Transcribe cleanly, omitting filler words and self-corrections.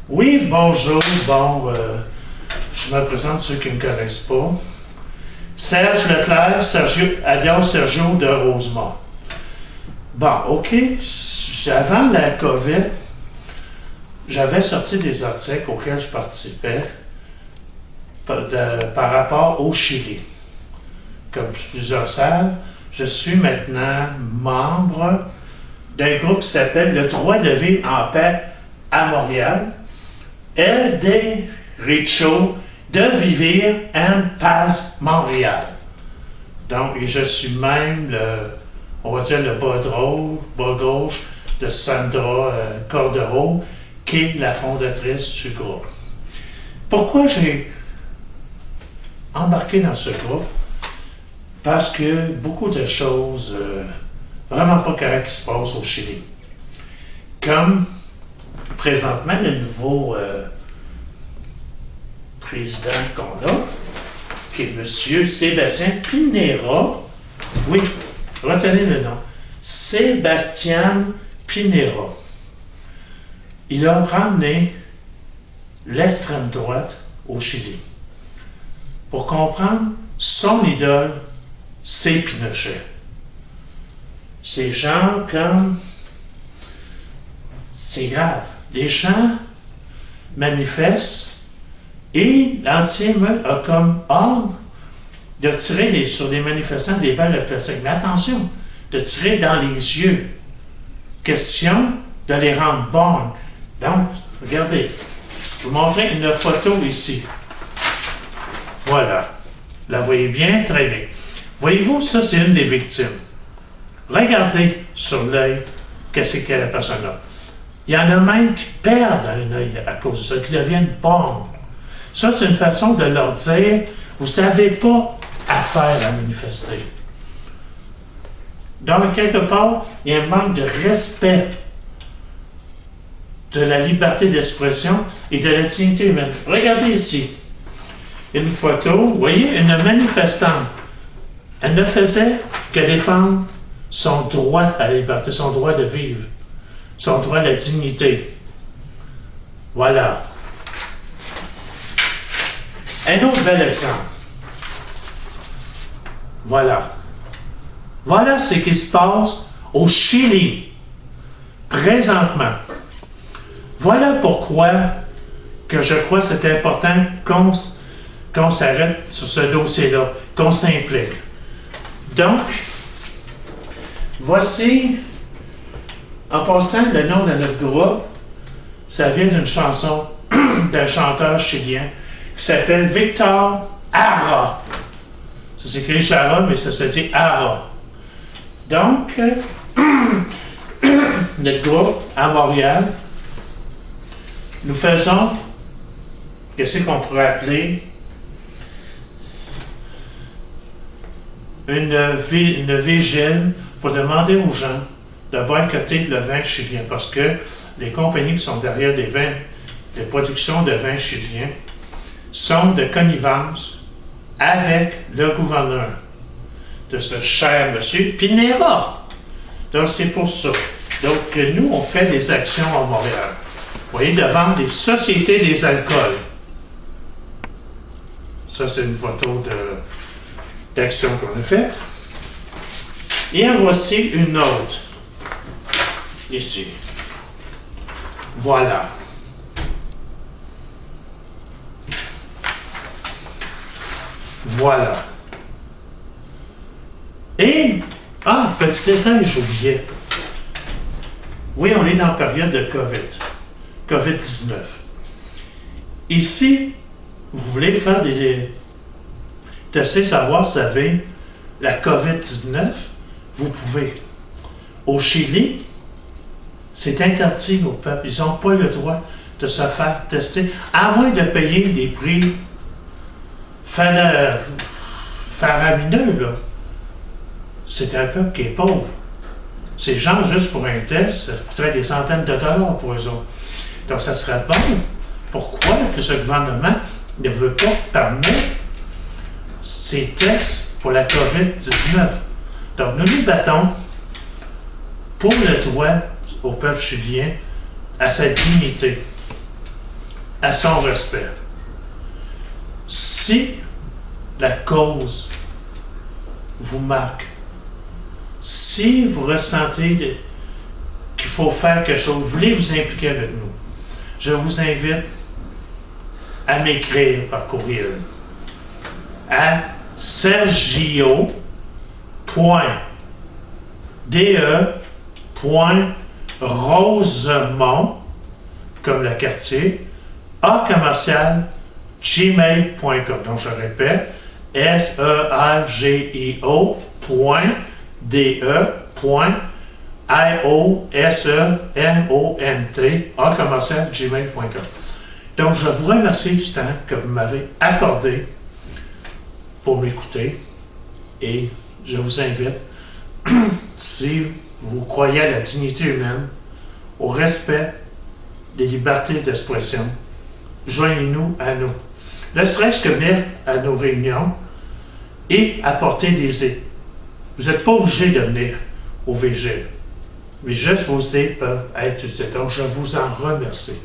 Oui, bonjour. Bon, je me présente ceux qui ne me connaissent pas. Serge Leclerc, alias Sergio de Rosemont. Bon, OK. Avant la COVID, j'avais sorti des articles auxquels je participais par rapport au Chili. Comme plusieurs savent, je suis maintenant membre d'un groupe qui s'appelle Le droit de vivre en paix à Montréal. El Derecho de Vivir en Paz Montréal. Donc, et je suis même on va dire le bas gauche de Sandra Cordero, qui est la fondatrice du groupe. Pourquoi j'ai embarqué dans ce groupe? Parce que beaucoup de choses vraiment pas correctes qui se passent au Chili. Comme présentement le nouveau président qu'on a, qui est M. Sébastien Pinera. Oui, retenez le nom. Sébastien Pinera. Il a ramené l'extrême droite au Chili. Pour comprendre, son idole, c'est Pinochet. Ces gens comme... C'est grave. Les gens manifestent et l'anti-émeute a comme ordre de tirer sur les manifestants des balles de plastique. Mais attention, de tirer dans les yeux. Question de les rendre bornes. Donc, regardez, je vais vous montrer une photo ici. Voilà. La voyez bien? Très bien. Voyez-vous, ça, c'est une des victimes. Regardez sur l'œil qu'est-ce qu'est la personne là. Il y en a même qui perdent un œil à cause de ça, qui deviennent bornes. Ça, c'est une façon de leur dire, vous n'avez pas affaire à manifester. Donc, quelque part, il y a un manque de respect de la liberté d'expression et de la dignité humaine. Regardez ici, une photo, vous voyez, une manifestante. Elle ne faisait que défendre son droit à la liberté, son droit de vivre, son droit à la dignité. Voilà. Un autre bel exemple. Voilà. Voilà ce qui se passe au Chili, présentement. Voilà pourquoi que je crois que c'est important qu'on s'arrête sur ce dossier-là, qu'on s'implique. Donc, voici, en passant, le nom de notre groupe, ça vient d'une chanson d'un chanteur chilien qui s'appelle Victor Jara. Ça s'écrit Jara, mais ça se dit Jara. Donc, notre groupe à Montréal, nous faisons, qu'est-ce qu'on pourrait appeler, une vigile pour demander aux gens de boycotter le vin chilien, parce que les compagnies qui sont derrière les vins, les productions de vin chilien, sont de connivence avec le gouverneur de ce cher monsieur Pinera. Donc, c'est pour ça. Donc, nous, on fait des actions à Montréal. Vous voyez, devant les sociétés des alcools. Ça, c'est une photo d'action qu'on a faite. Et en voici une autre. Ici. Voilà. Voilà. Et, petit détail, j'oubliais. Oui, on est en période de COVID-19. Ici, vous voulez faire tester, savoir si vous avez la COVID-19, vous pouvez. Au Chili, c'est interdit au peuple. Ils n'ont pas le droit de se faire tester, à moins de payer des prix faramineux, là. C'est un peuple qui est pauvre. Ces gens, juste pour un test, ça coûterait des centaines de dollars pour eux autres. Donc, ça serait bon. Pourquoi que ce gouvernement ne veut pas permettre ces tests pour la COVID-19? Donc, nous nous battons pour le droit au peuple chilien à sa dignité. à son respect. Si la cause vous marque, si vous ressentez qu'il faut faire quelque chose, vous voulez vous impliquer avec nous, je vous invite à m'écrire par courriel à sergio.de.rosemont, comme le quartier, @gmail.com. Donc, je répète, sergio.de.iosement@gmail.com. Donc, je vous remercie du temps que vous m'avez accordé pour m'écouter et je vous invite, si vous croyez à la dignité humaine, au respect des libertés d'expression, joignez-nous à nous. Ne serait-ce que venir à nos réunions et apporter des idées. Vous n'êtes pas obligé de venir au VG, mais juste vos idées peuvent être utiles. Donc, je vous en remercie.